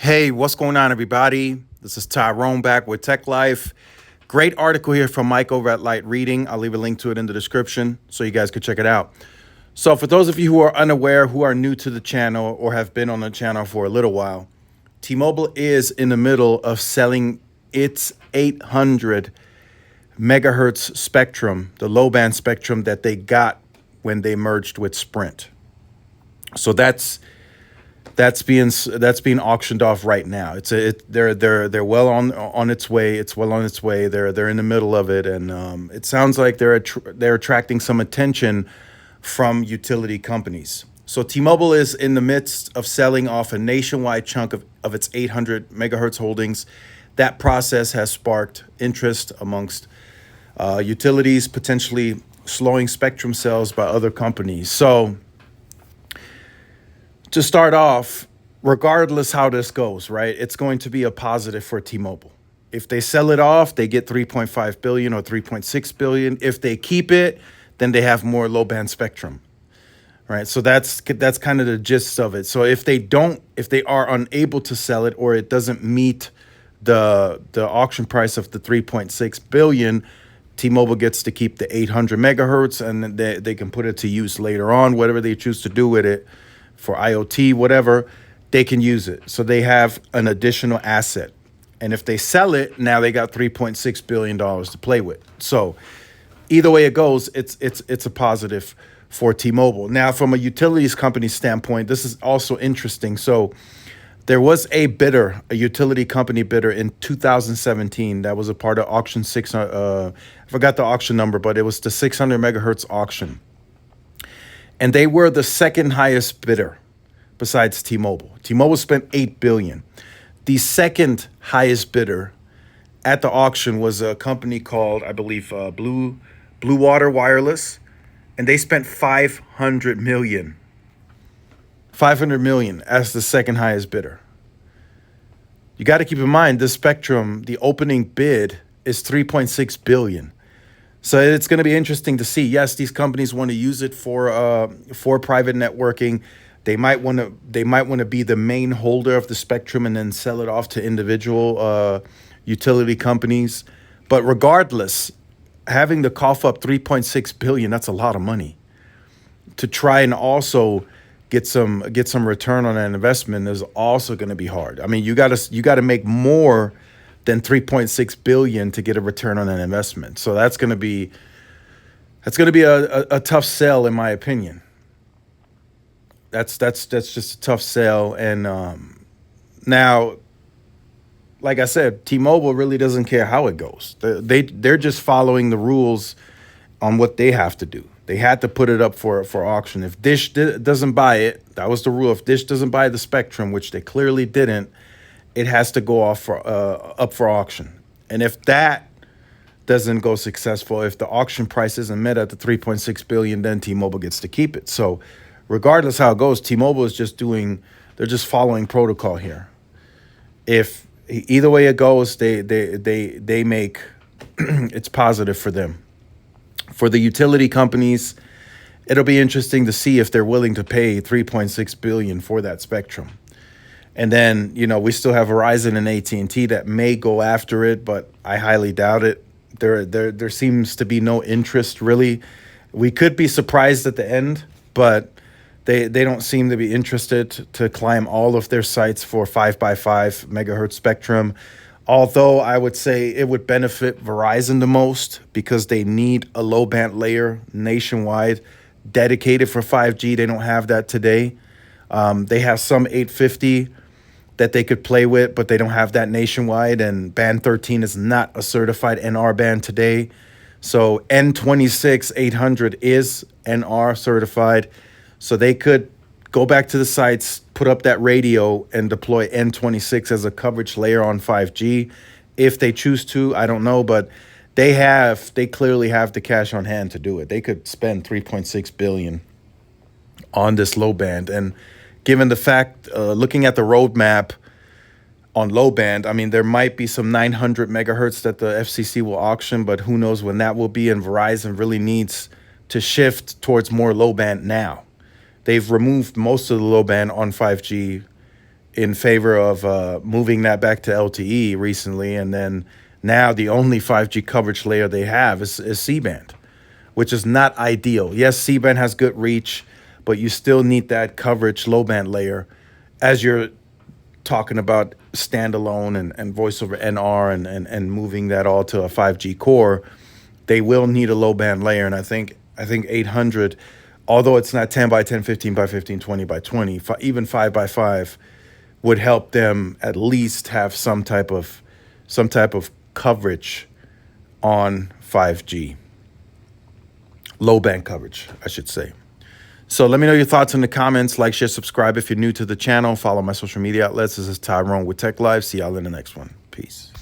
Hey, what's going on, everybody? This is Tyrone back with Tech Life. Great article here from Mike over at Light Reading. I'll leave a link to it in the description so you guys can check it out. So, for those of you who are unaware, who are new to the channel or have been on the channel for a little while, T-Mobile is in the middle of selling its 800 megahertz spectrum, the low band spectrum that they got when they merged with Sprint. So that's being auctioned off right now. They're well on its way. It's well on its way. They're in the middle of it, and it sounds like they're attracting some attention from utility companies. So T-Mobile is in the midst of selling off a nationwide chunk of its 800 megahertz holdings. That process has sparked interest amongst utilities, potentially slowing spectrum sales by other companies. So to start off, regardless how this goes, right, it's going to be a positive for T-Mobile. If they sell it off, they get 3.5 billion or 3.6 billion. If they keep it, then they have more low band spectrum, right? So that's kind of the gist of it. So if they are unable to sell it, or it doesn't meet the auction price of the 3.6 billion, T-Mobile gets to keep the 800 megahertz, and they can put it to use later on, whatever they choose to do with it. For IoT, whatever, they can use it. So they have an additional asset. And if they sell it, now they got $3.6 billion to play with. So either way it goes, it's a positive for T-Mobile. Now, from a utilities company standpoint, this is also interesting. So there was a bidder, a utility company bidder in 2017 that was a part of auction 600. I forgot the auction number, but it was the 600 megahertz auction. And they were the second highest bidder besides T-Mobile. T-Mobile spent $8 billion. The second highest bidder at the auction was a company called, I believe, Blue Water Wireless, and they spent $500 million. $500 million as the second highest bidder. You got to keep in mind, this spectrum, the opening bid is $3.6 billion. So it's going to be interesting to see. Yes, these companies want to use it for private networking. They might want to be the main holder of the spectrum and then sell it off to individual utility companies. But regardless, having to cough up 3.6 billion, that's a lot of money. To try and also get some return on that investment is also going to be hard. I mean, you got to make more than 3.6 billion to get a return on that investment. So that's going to be a tough sell, in my opinion. That's just a tough sell. And now, like I said, T-Mobile really doesn't care how it goes. They're just following the rules on what they have to do. They had to put it up for auction. If Dish doesn't buy it, that was the rule. If Dish doesn't buy the spectrum, which they clearly didn't, it has to go off up for auction. And if that doesn't go successful, if the auction price isn't met at the 3.6 billion, then T-Mobile gets to keep it. So regardless how it goes, T-Mobile is they're just following protocol here. If either way it goes, they make it's positive for them. For the utility companies, it'll be interesting to see if they're willing to pay 3.6 billion for that spectrum. And then, we still have Verizon and AT&T that may go after it, but I highly doubt it. There seems to be no interest, really. We could be surprised at the end, but they don't seem to be interested to climb all of their sites for 5x5 megahertz spectrum. Although I would say it would benefit Verizon the most because they need a low band layer nationwide dedicated for 5G. They don't have that today. They have some 850 that they could play with, but they don't have that nationwide. And band 13 is not a certified NR band today. So N26 800 is NR certified. So they could go back to the sites, put up that radio, and deploy N26 as a coverage layer on 5G. If they choose to, I don't know, but they clearly have the cash on hand to do it. They could spend 3.6 billion on this low band. And given the fact, looking at the roadmap on low band, I mean, there might be some 900 megahertz that the FCC will auction, but who knows when that will be. And Verizon really needs to shift towards more low band now. They've removed most of the low band on 5G in favor of moving that back to LTE recently, and then now the only 5G coverage layer they have is C-band, which is not ideal. Yes, C-band has good reach, but you still need that coverage low band layer as you're talking about standalone and voice over NR and moving that all to a 5G core. They will need a low band layer, and I think 800, although it's not 10 by 10, 15 by 15, 20 by 20, even 5 by 5 would help them at least have some type of coverage on 5G. Low band coverage, I should say. So let me know your thoughts in the comments. Like, share, subscribe if you're new to the channel. Follow my social media outlets. This is Tyrone with Tech Live. See y'all in the next one. Peace.